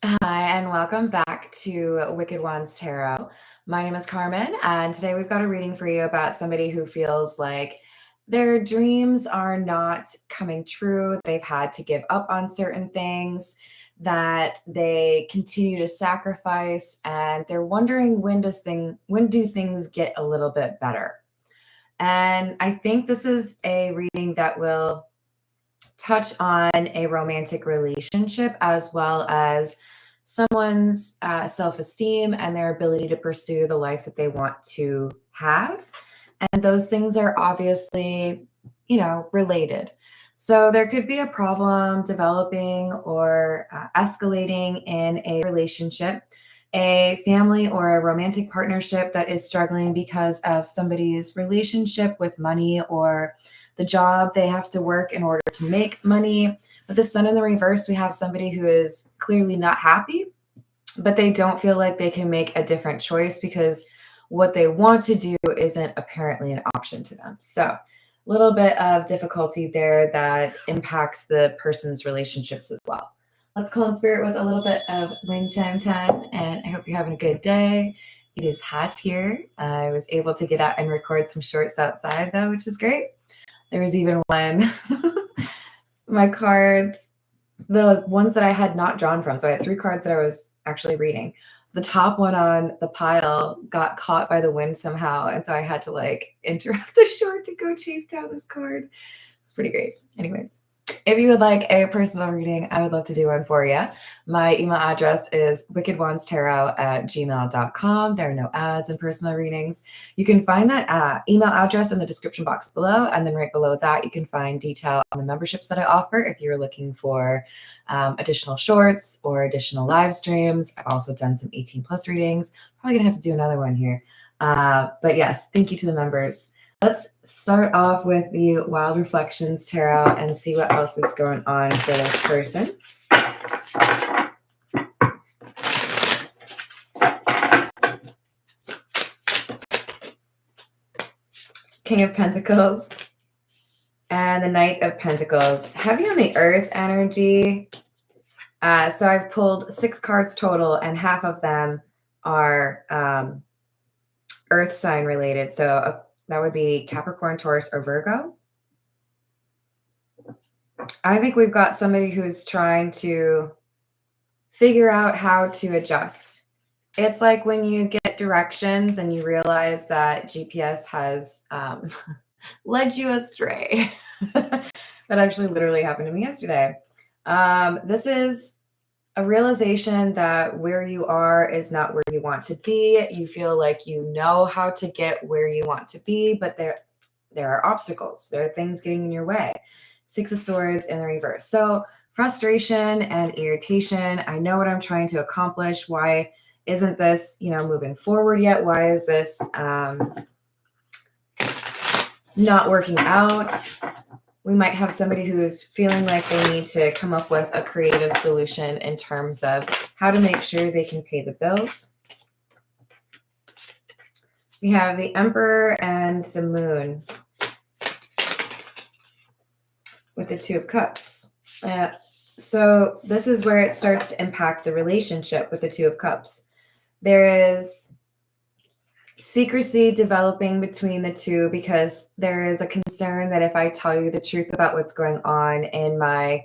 Hi, and welcome back to Wicked Ones Tarot. My name is Carmen, and today we've got a reading for you about somebody who feels like their dreams are not coming true. They've had to give up on certain things that they continue to sacrifice, and they're wondering when do things get a little bit better. And I think this is a reading that will touch on a romantic relationship as well as someone's self esteem and their ability to pursue the life that they want to have. And those things are obviously, related. So there could be a problem developing or escalating in a relationship, a family or a romantic partnership that is struggling because of somebody's relationship with money or the job they have to work in order to make money. With the sun in the reverse, we have somebody who is clearly not happy, but they don't feel like they can make a different choice because what they want to do isn't apparently an option to them. So, a little bit of difficulty there that impacts the person's relationships as well. Let's call in spirit with a little bit of wind chime time, and I hope you're having a good day. It is hot here. I was able to get out and record some shorts outside, though, which is great. There was even one, my cards, the ones that I had not drawn from. So I had 3 cards that I was actually reading. The top one on the pile got caught by the wind somehow, and so I had to interrupt the short to go chase down this card. It's pretty great. Anyways, if you would like a personal reading, I would love to do one for you. My email address is wickedonestarot@gmail.com. There are no ads in personal readings. You can find that email address in the description box below, and then right below that, you can find detail on the memberships that I offer if you're looking for additional shorts or additional live streams. I've also done some 18 plus readings. Probably gonna have to do another one here. But yes, thank you to the members. Let's start off with the Wild Reflections Tarot and see what else is going on for this person. King of Pentacles and the Knight of Pentacles. Heavy on the Earth energy. So I've pulled 6 cards total, and half of them are Earth sign related. So that would be Capricorn, Taurus, or Virgo. I think we've got somebody who's trying to figure out how to adjust. It's like when you get directions and you realize that GPS has led you astray. That actually literally happened to me yesterday. This is a realization that where you are is not where you want to be. You feel like you know how to get where you want to be, but there are obstacles. There are things getting in your way. 6 of Swords in the reverse. So frustration and irritation. I know what I'm trying to accomplish. Why isn't this, moving forward yet? Why is this not working out? We might have somebody who's feeling like they need to come up with a creative solution in terms of how to make sure they can pay the bills. We have the Emperor and the Moon with the 2 of Cups. So this is where it starts to impact the relationship with the 2 of Cups. There is secrecy developing between the two because there is a concern that if I tell you the truth about what's going on in my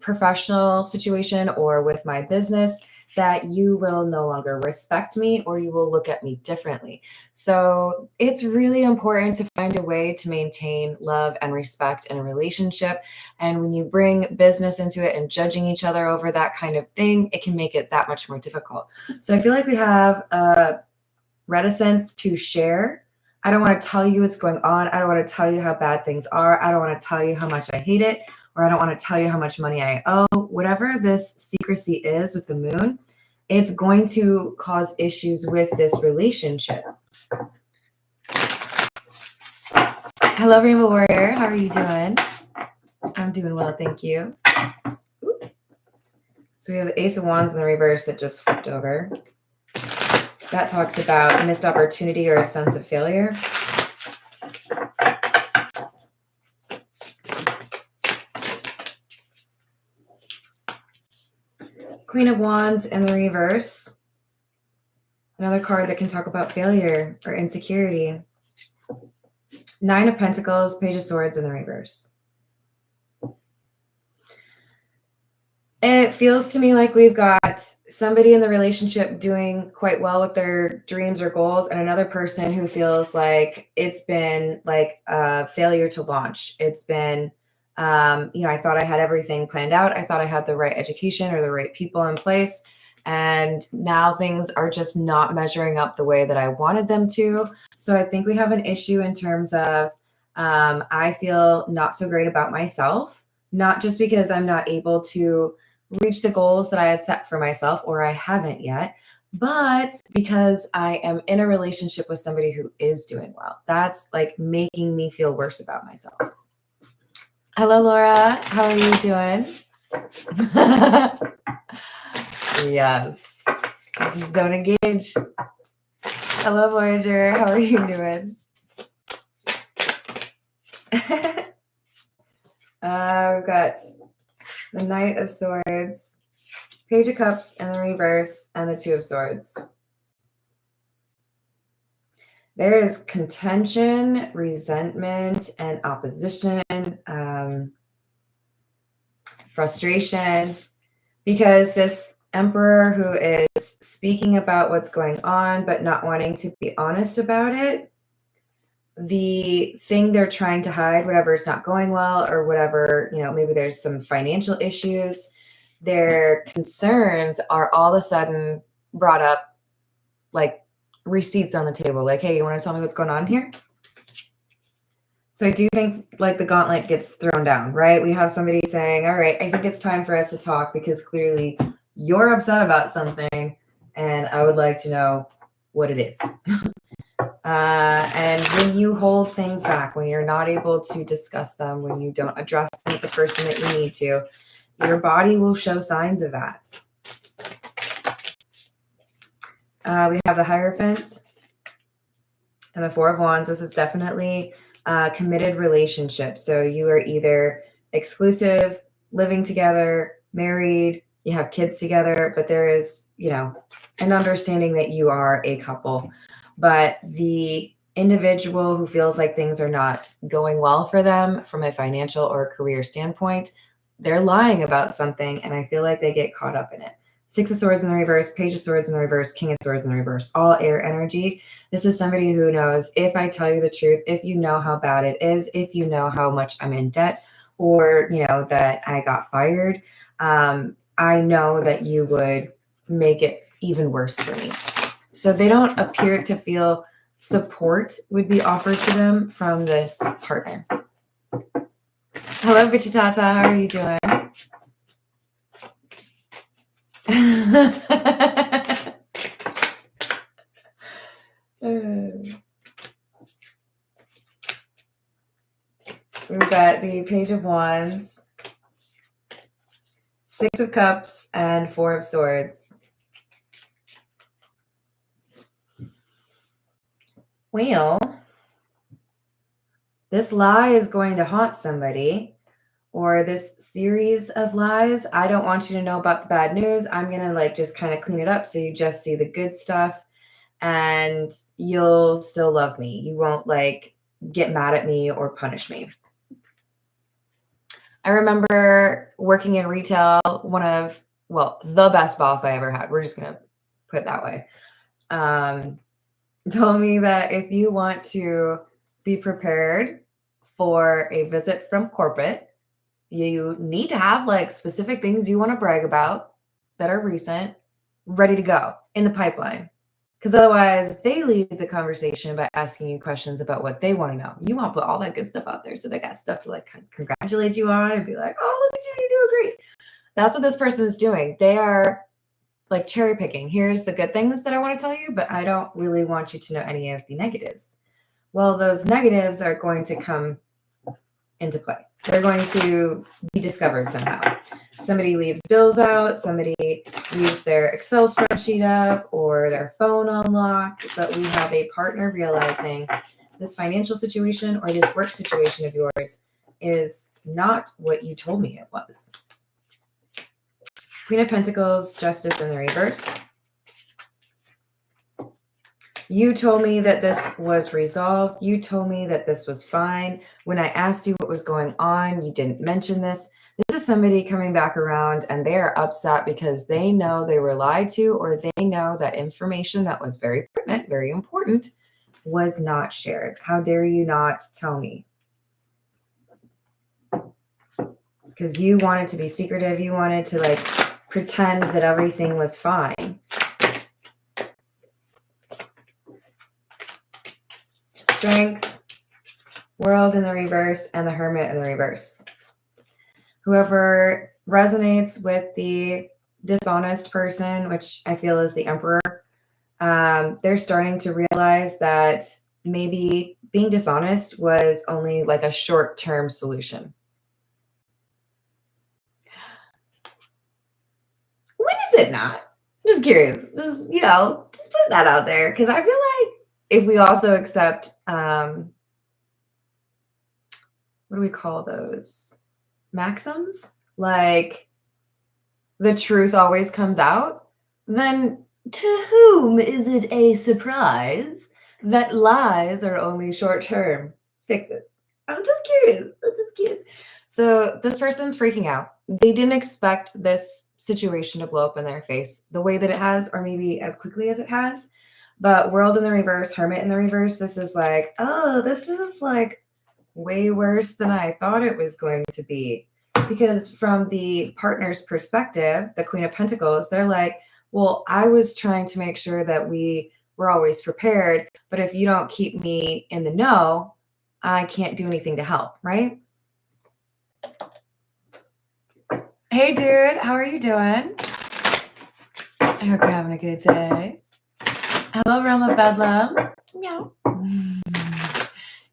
professional situation or with my business, that you will no longer respect me or you will look at me differently. So it's really important to find a way to maintain love and respect in a relationship. And when you bring business into it and judging each other over that kind of thing, it can make it that much more difficult. So I feel like we have reticence to share. I don't want to tell you what's going on. I don't want to tell you how bad things are. I don't want to tell you how much I hate it, or I don't want to tell you how much money I owe. Whatever this secrecy is with the Moon, it's going to cause issues with this relationship. Hello, Rainbow Warrior. How are you doing? I'm doing well, thank you. Ooh. So we have the Ace of Wands in the reverse that just flipped over. That talks about missed opportunity or a sense of failure. Queen of Wands in the reverse. Another card that can talk about failure or insecurity. Nine of Pentacles, Page of Swords in the reverse. It feels to me like we've got somebody in the relationship doing quite well with their dreams or goals, and another person who feels like it's been like a failure to launch. It's been, I thought I had everything planned out. I thought I had the right education or the right people in place. And now things are just not measuring up the way that I wanted them to. So I think we have an issue in terms of I feel not so great about myself, not just because I'm not able to reach the goals that I had set for myself, or I haven't yet, but because I am in a relationship with somebody who is doing well. That's like making me feel worse about myself. Hello, Laura. How are you doing? Yes. Just don't engage. Hello, Voyager. How are you doing? We've got the Knight of Swords, Page of Cups in the reverse, and the Two of Swords. There is contention, resentment, and opposition, frustration, because this Emperor who is speaking about what's going on but not wanting to be honest about it, the thing they're trying to hide, whatever is not going well, or whatever, maybe there's some financial issues, their concerns are all of a sudden brought up, like receipts on the table, like, hey, you want to tell me what's going on here? So I do think like the gauntlet gets thrown down, right? We have somebody saying, all right, I think it's time for us to talk because clearly you're upset about something and I would like to know what it is. And when you hold things back, when you're not able to discuss them, when you don't address them with the person that you need to, your body will show signs of that. We have the Hierophant and the Four of Wands. This is definitely a committed relationship. So you are either exclusive, living together, married, you have kids together, but there is, an understanding that you are a couple. But the individual who feels like things are not going well for them from a financial or career standpoint, they're lying about something, and I feel like they get caught up in it. Six of Swords in the reverse, Page of Swords in the reverse, King of Swords in the reverse, all air energy. This is somebody who knows, if I tell you the truth, if you know how bad it is, if you know how much I'm in debt, or, that I got fired, I know that you would make it even worse for me. So they don't appear to feel support would be offered to them from this partner. Hello, Bitchy Tata. How are you doing? We've got the Page of Wands, Six of Cups, and Four of Swords. Well, this lie is going to haunt somebody, or this series of lies. I don't want you to know about the bad news. I'm going to just kind of clean it up so you just see the good stuff and you'll still love me. You won't get mad at me or punish me. I remember working in retail, the best boss I ever had. We're just going to put it that way. Told me that if you want to be prepared for a visit from corporate, you need to have specific things you want to brag about that are recent, ready to go in the pipeline. Because otherwise they lead the conversation by asking you questions about what they want to know. You want to put all that good stuff out there. So they got stuff to congratulate you on and be like, oh, look at you, you're doing great. That's what this person is doing. They are cherry picking. Here's the good things that I want to tell you, but I don't really want you to know any of the negatives. Well, those negatives are going to come into play. They're going to be discovered somehow. Somebody leaves bills out, somebody leaves their Excel spreadsheet up or their phone unlocked, but we have a partner realizing this financial situation or this work situation of yours is not what you told me it was. Queen of Pentacles, Justice in the reverse. You told me that this was resolved. You told me that this was fine. When I asked you what was going on, you didn't mention this. This is somebody coming back around and they are upset because they know they were lied to, or they know that information that was very pertinent, very important, was not shared. How dare you not tell me? Because you wanted to be secretive. You wanted to like pretend that everything was fine. Strength, World in the reverse, and the Hermit in the reverse. Whoever resonates with the dishonest person, which I feel is the Emperor, they're starting to realize that maybe being dishonest was only like a short-term solution. When is it not? I'm just curious. Just, just put that out there. Because I feel like if we also accept, what do we call those? Maxims? Like the truth always comes out, then to whom is it a surprise that lies are only short-term fixes? I'm just curious. So this person's freaking out. They didn't expect this situation to blow up in their face the way that it has, or maybe as quickly as it has. But World in the reverse, Hermit in the reverse, this is like, oh, this is like way worse than I thought it was going to be. Because from the partner's perspective, the Queen of Pentacles, they're like, well, I was trying to make sure that we were always prepared, but if you don't keep me in the know, I can't do anything to help, right? Hey, dude, how are you doing? I hope you're having a good day. Hello, Realm of Bedlam. Meow.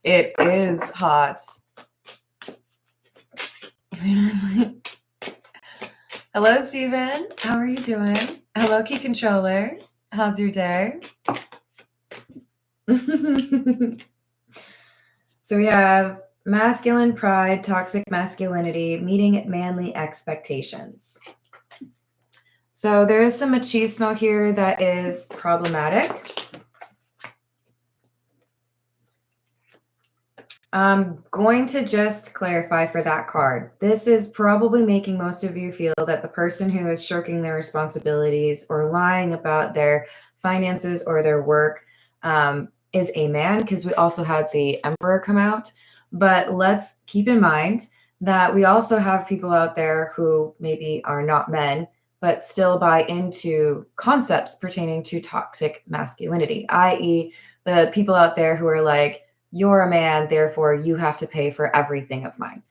It is hot. Hello, Steven. How are you doing? Hello, Key Controller. How's your day? So we have masculine pride, toxic masculinity, meeting manly expectations. So there is some machismo here that is problematic. I'm going to just clarify for that card. This is probably making most of you feel that the person who is shirking their responsibilities or lying about their finances or their work is a man, because we also had the Emperor come out. But let's keep in mind that we also have people out there who maybe are not men, but still buy into concepts pertaining to toxic masculinity, i.e. the people out there who are like, you're a man, therefore you have to pay for everything of mine.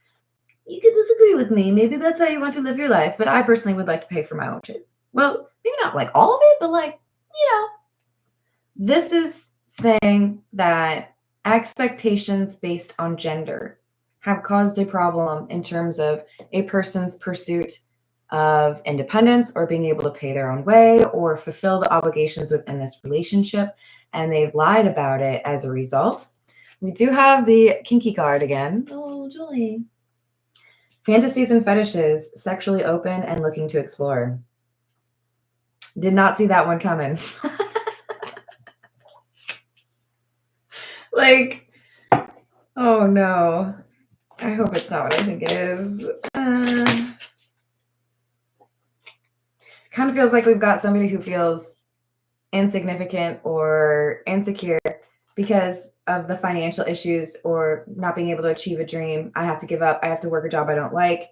You could disagree with me. Maybe that's how you want to live your life, but I personally would like to pay for my own shit. Well, maybe not like all of it, but like, this is saying that expectations based on gender have caused a problem in terms of a person's pursuit of independence or being able to pay their own way or fulfill the obligations within this relationship, and they've lied about it as a result. We do have the kinky card again. Oh, Julie. Fantasies and fetishes, sexually open and looking to explore. Did not see that one coming. Like, oh no. I hope it's not what I think it is. Kind of feels like we've got somebody who feels insignificant or insecure because of the financial issues or not being able to achieve a dream. I have to give up. I have to work a job I don't like.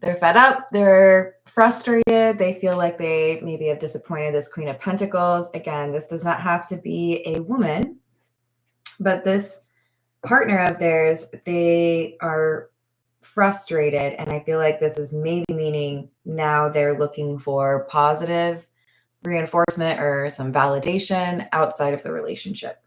They're fed up. They're frustrated. They feel like they maybe have disappointed this Queen of Pentacles. Again, this does not have to be a woman, but this partner of theirs, they are frustrated. And I feel like this is maybe meaning now they're looking for positive reinforcement or some validation outside of the relationship.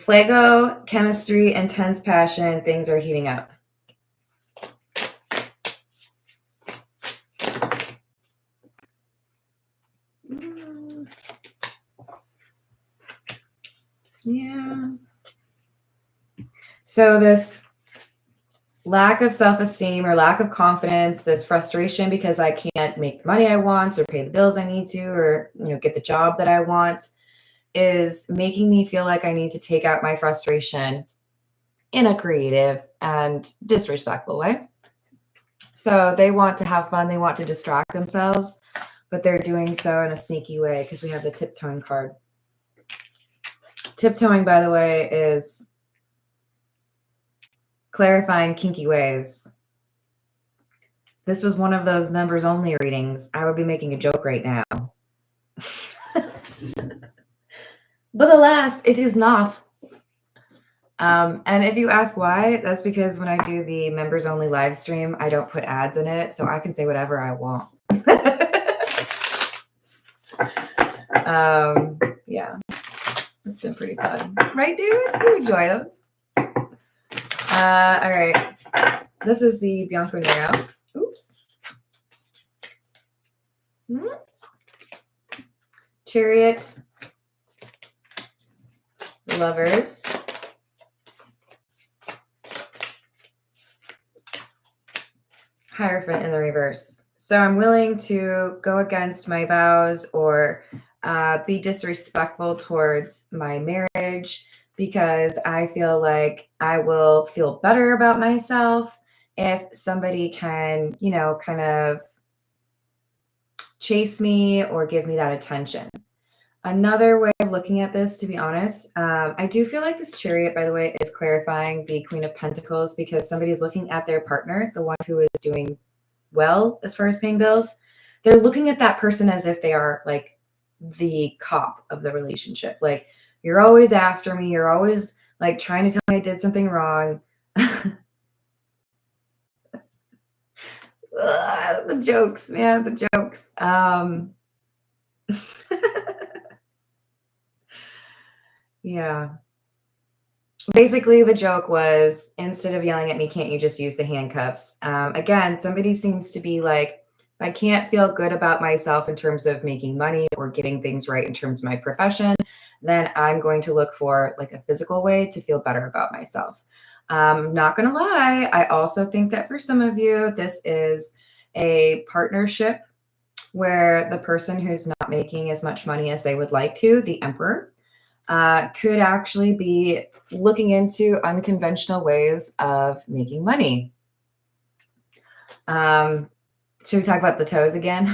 Fuego, chemistry, intense passion, things are heating up. Yeah. So this lack of self-esteem or lack of confidence, this frustration because I can't make the money I want or pay the bills I need to, or, get the job that I want, is making me feel like I need to take out my frustration in a creative and disrespectful way. So they want to have fun. They want to distract themselves, but they're doing so in a sneaky way because we have the tiptoeing card. Tiptoeing, by the way, is clarifying kinky ways. This was one of those members only readings. I would be making a joke right now. But alas, it is not. And if you ask why, that's because when I do the members only live stream, I don't put ads in it, so I can say whatever I want. Yeah, it's been pretty fun. Right, dude? You enjoy them. All right. This is the Bianco Nero. Oops. Chariot. Lovers. Hierophant in the reverse. So I'm willing to go against my vows or be disrespectful towards my marriage because I feel like I will feel better about myself if somebody can, kind of chase me or give me that attention. Another way of looking at this, to be honest, I do feel like this Chariot, by the way, is clarifying the Queen of Pentacles because somebody's looking at their partner, the one who is doing well as far as paying bills. They're looking at that person as if they are like the cop of the relationship. Like, you're always after me. You're always like trying to tell me I did something wrong. The jokes, man, the jokes. Yeah. Basically, the joke was, instead of yelling at me, can't you just use the handcuffs? Again, somebody seems to be like, if I can't feel good about myself in terms of making money or getting things right in terms of my profession, then I'm going to look for like a physical way to feel better about myself. Not going to lie, I also think that for some of you, this is a partnership where the person who's not making as much money as they would like to, the Emperor, could actually be looking into unconventional ways of making money. Should we talk about the toes again?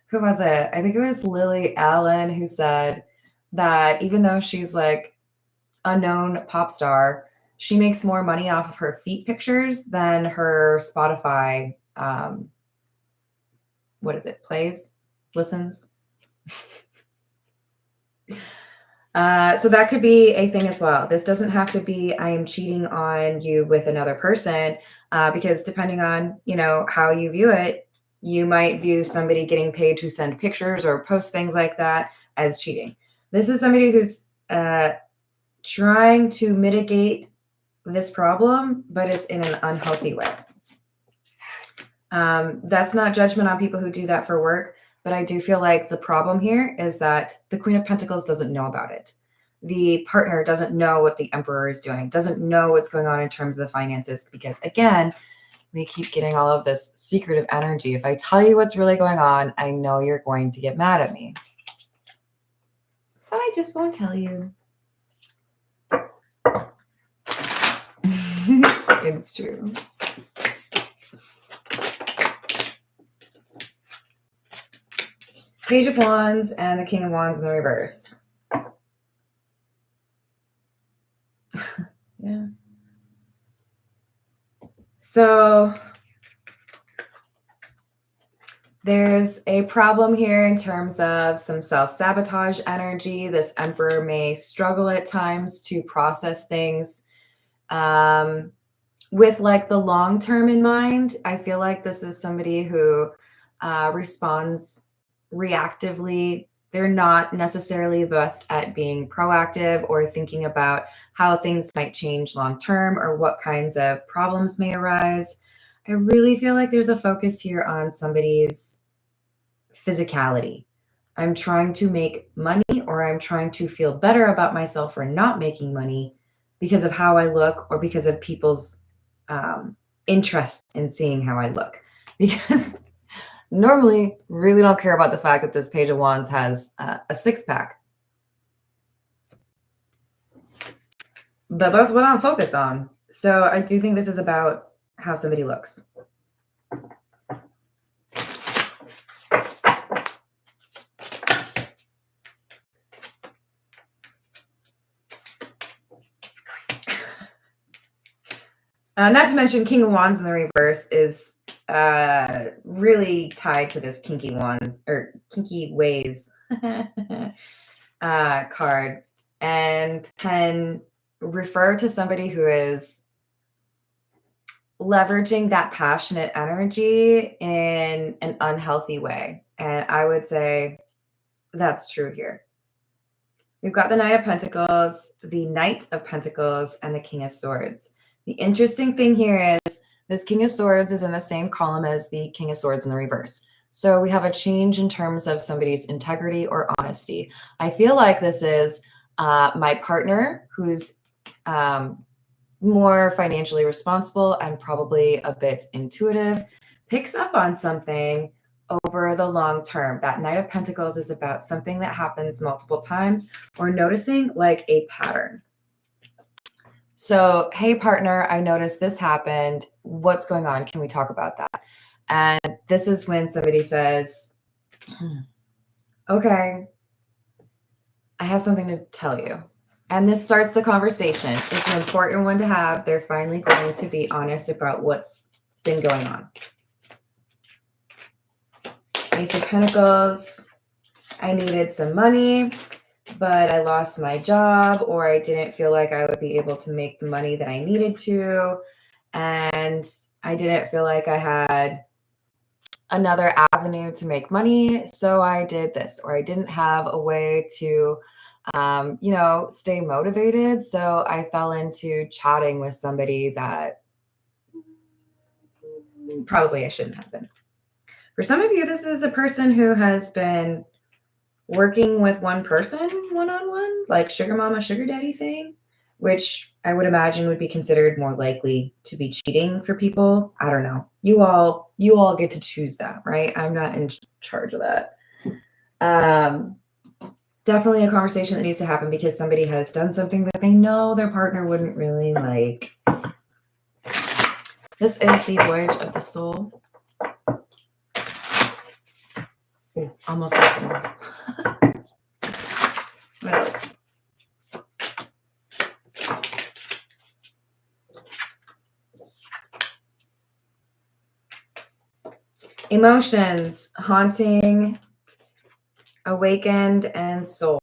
Who was it? I think it was Lily Allen who said that even though she's like a known pop star, she makes more money off of her feet pictures than her Spotify, what is it, plays, listens. So that could be a thing as well. This doesn't have to be I am cheating on you with another person, because depending on, how you view it, you might view somebody getting paid to send pictures or post things like that as cheating. This is somebody who's trying to mitigate this problem, but it's in an unhealthy way. That's not judgment on people who do that for work. But I do feel like the problem here is that the Queen of Pentacles doesn't know about it. The partner doesn't know what the Emperor is doing, doesn't know what's going on in terms of the finances, because again, we keep getting all of this secretive energy. If I tell you what's really going on, I know you're going to get mad at me. So I just won't tell you. It's true. Page of Wands and the King of Wands in the reverse. Yeah. So there's a problem here in terms of some self-sabotage energy. This Emperor may struggle at times to process things with like the long term in mind. I feel like this is somebody who responds reactively. They're not necessarily the best at being proactive or thinking about how things might change long term or what kinds of problems may arise. I really feel like there's a focus here on somebody's physicality. I'm trying to make money, or I'm trying to feel better about myself for not making money. because of how I look or because of people's interest in seeing how I look. Because normally really don't care about the fact that this Page of Wands has a six-pack. But that's what I'm focused on. So I do think this is about how somebody looks. Not to mention King of Wands in the reverse is really tied to this kinky wands or kinky ways card, and can refer to somebody who is leveraging that passionate energy in an unhealthy way. And I would say that's true here. We've got the Knight of Pentacles, the Knight of Pentacles, and the King of Swords. The interesting thing here is this King of Swords is in the same column as the King of Swords in the reverse. So we have a change in terms of somebody's integrity or honesty. I feel like this is my partner who's more financially responsible and probably a bit intuitive, picks up on something over the long term. That Knight of Pentacles is about something that happens multiple times or noticing like a pattern. So, hey, partner, I noticed this happened. What's going on? Can we talk about that? And this is when somebody says, okay, I have something to tell you. And this starts the conversation. It's an important one to have. They're finally going to be honest about what's been going on. Ace of Pentacles. I needed some money, but I lost my job, or I didn't feel like I would be able to make the money that I needed to. And I didn't feel like I had another avenue to make money. So I did this, or I didn't have a way to stay motivated. So I fell into chatting with somebody that probably I shouldn't have been. For some of you, this is a person who has been working with one person one-on-one, like sugar mama, sugar daddy thing, which I would imagine would be considered more likely to be cheating for people. I don't know. You all get to choose that, right? I'm not in charge of that. Definitely a conversation that needs to happen because somebody has done something that they know their partner wouldn't really like. This is the Voyage of the Soul. Ooh, almost got them. What else? Emotions, haunting, awakened, and soul.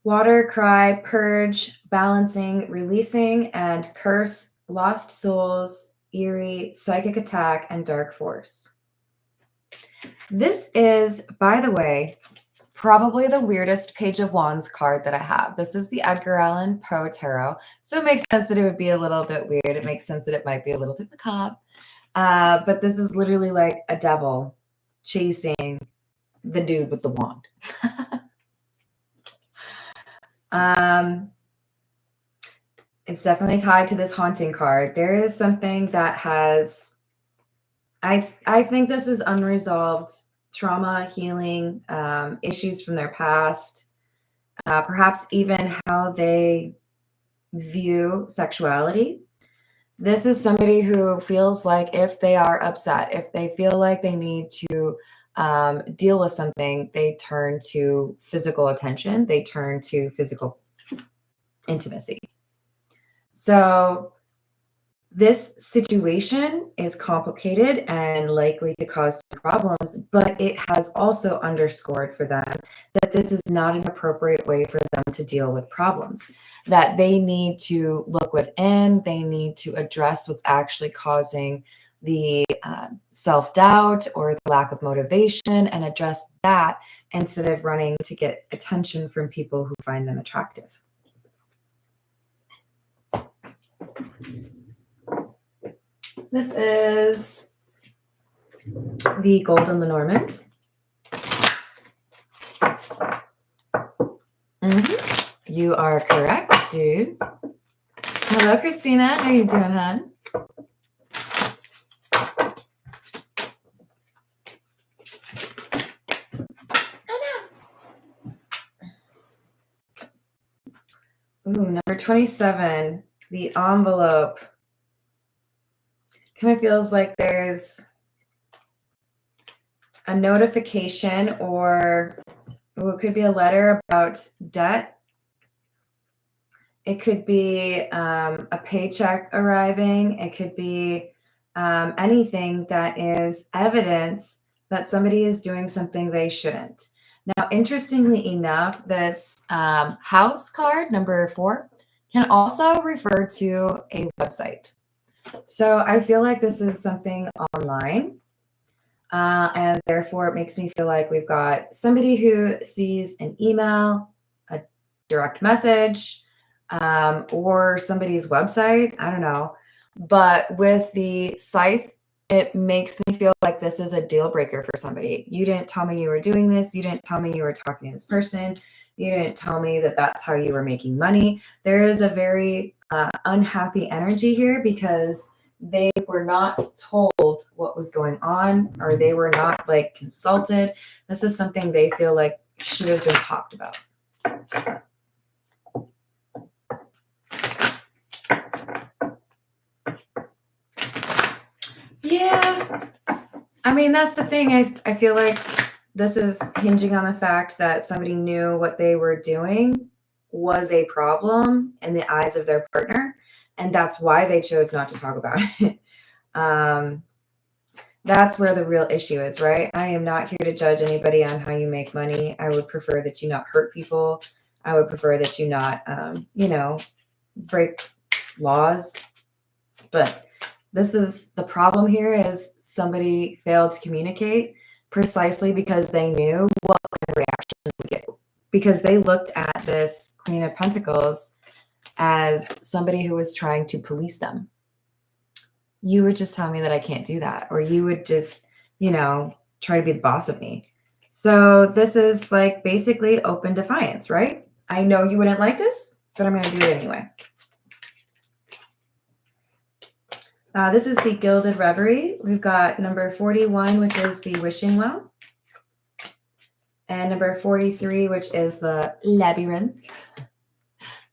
Water, cry, purge, balancing, releasing, and curse, lost souls, eerie, psychic attack, and dark force. This is, by the way, probably the weirdest Page of Wands card that I have. This is the Edgar Allan Poe Tarot. So it makes sense that it would be a little bit weird. It makes sense that it might be a little bit macabre. But this is literally like a devil chasing the dude with the wand. It's definitely tied to this haunting card. There is something that has, I think this is unresolved trauma, healing, issues from their past, perhaps even how they view sexuality. This is somebody who feels like if they are upset, if they feel like they need to deal with something, they turn to physical attention, they turn to physical intimacy. So this situation is complicated and likely to cause problems, but it has also underscored for them that this is not an appropriate way for them to deal with problems, that they need to look within, they need to address what's actually causing the self-doubt or the lack of motivation and address that instead of running to get attention from people who find them attractive. This is the Golden Lenormand. You are correct, dude. Hello, Christina. How you doing, hon? Ooh, number 27, the envelope. Kind of feels like there's a notification, or it could be a letter about debt. It could be a paycheck arriving. It could be anything that is evidence that somebody is doing something they shouldn't. Now, interestingly enough, this house card, number 4, can also refer to a website. So I feel like this is something online. And therefore, it makes me feel like we've got somebody who sees an email, a direct message, or somebody's website. I don't know. But with the scythe, it makes me feel like this is a deal breaker for somebody. You didn't tell me you were doing this. You didn't tell me you were talking to this person. You didn't tell me that that's how you were making money. There is a very unhappy energy here because they were not told what was going on, or they were not like consulted. This is something they feel like should have been talked about. Yeah. I mean, that's the thing. I feel like this is hinging on the fact that somebody knew what they were doing was a problem in the eyes of their partner, and that's why they chose not to talk about it. That's where the real issue is, right? I am not here to judge anybody on how you make money. I would prefer that you not hurt people. I would prefer that you not, break laws. But this is the problem here is somebody failed to communicate precisely because they knew what kind of reaction they would get. Because they looked at this Queen of Pentacles as somebody who was trying to police them. You would just tell me that I can't do that, or you would just, try to be the boss of me. So this is like basically open defiance, right? I know you wouldn't like this, but I'm going to do it anyway. This is the Gilded Reverie. We've got number 41, which is the Wishing Well, and number 43, which is the Labyrinth.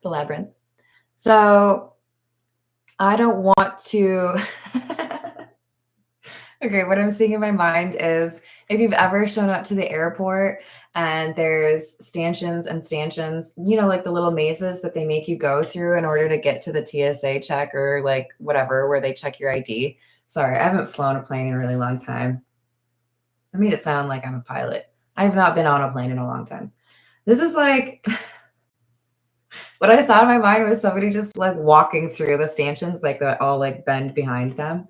The Labyrinth. So I don't want to... Okay, what I'm seeing in my mind is if you've ever shown up to the airport and there's stanchions and stanchions, like the little mazes that they make you go through in order to get to the TSA check or like whatever, where they check your ID. Sorry, I haven't flown a plane in a really long time. I made it sound like I'm a pilot. I have not been on a plane in a long time. This is like... What I saw in my mind was somebody just like walking through the stanchions, like that all like bend behind them.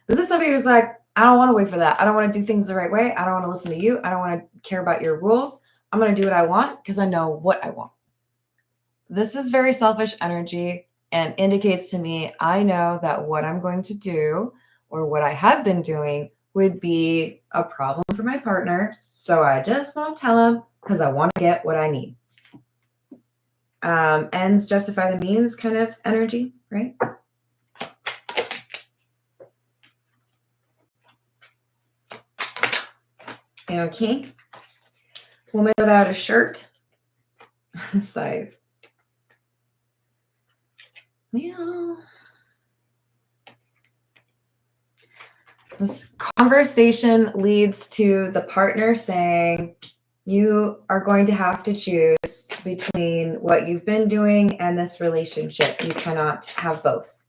This is somebody who's like, I don't want to wait for that. I don't want to do things the right way. I don't want to listen to you. I don't want to care about your rules. I'm going to do what I want because I know what I want. This is very selfish energy and indicates to me, I know that what I'm going to do or what I have been doing would be a problem for my partner. So I just won't tell him because I want to get what I need. Ends justify the means kind of energy, right? Okay. Woman without a shirt. Scythe. Well, this conversation leads to the partner saying, you are going to have to choose between what you've been doing and this relationship. You cannot have both.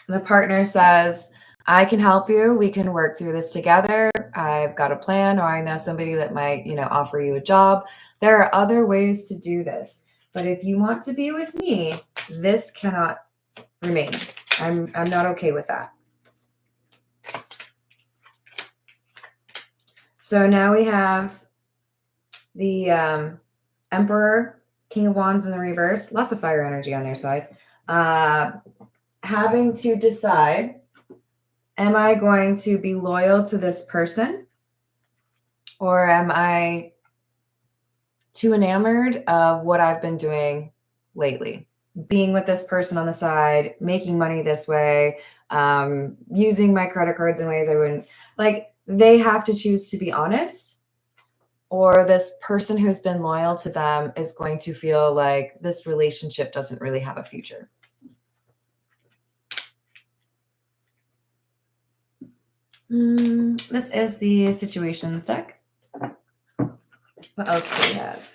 The partner says, I can help you. We can work through this together. I've got a plan, or I know somebody that might, offer you a job. There are other ways to do this. But if you want to be with me, this cannot remain. I'm not okay with that. So now we have the Emperor, King of Wands in the reverse. Lots of fire energy on their side. Having to decide, am I going to be loyal to this person? Or am I too enamored of what I've been doing lately. Being with this person on the side, making money this way, using my credit cards in ways I wouldn't. Like, they have to choose to be honest, or this person who's been loyal to them is going to feel like this relationship doesn't really have a future. This is the situations deck. What else do we have?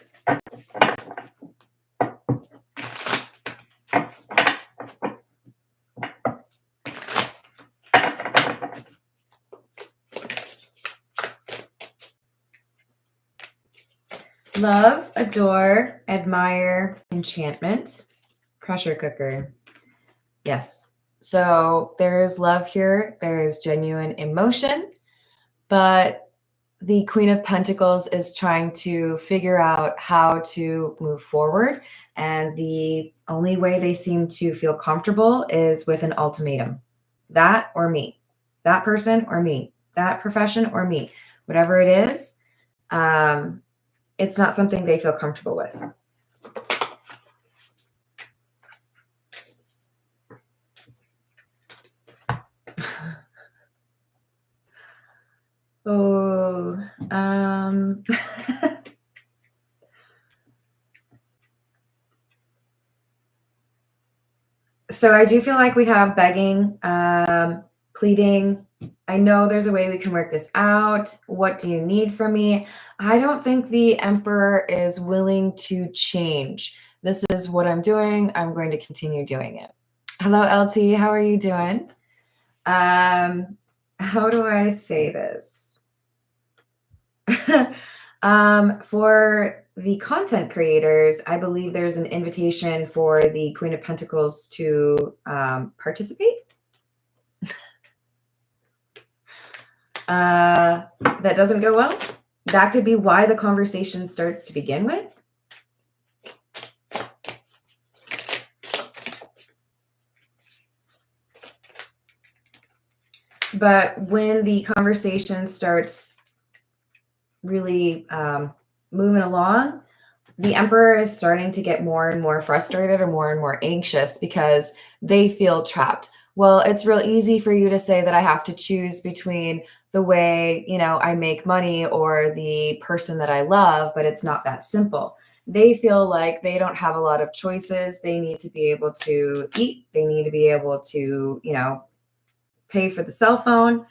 Love, adore, admire, enchantment, pressure cooker. Yes. So there is love here. There is genuine emotion, but the Queen of Pentacles is trying to figure out how to move forward. And the only way they seem to feel comfortable is with an ultimatum. That or me. That person or me. That profession or me. Whatever it is, it's not something they feel comfortable with. Oh, so I do feel like we have begging, pleading. I know there's a way we can work this out. What do you need from me? I don't think the Emperor is willing to change. This is what I'm doing. I'm going to continue doing it. Hello, LT. How are you doing? How do I say this? For the content creators, I believe there's an invitation for the Queen of Pentacles to participate. That doesn't go well. That could be why the conversation starts to begin with. But when the conversation starts really moving along, the Emperor is starting to get more and more frustrated or more anxious because they feel trapped. Well, it's real easy for you to say that I have to choose between the way, I make money or the person that I love, but it's not that simple. They feel like they don't have a lot of choices. They need to be able to eat. They need to be able to, pay for the cell phone.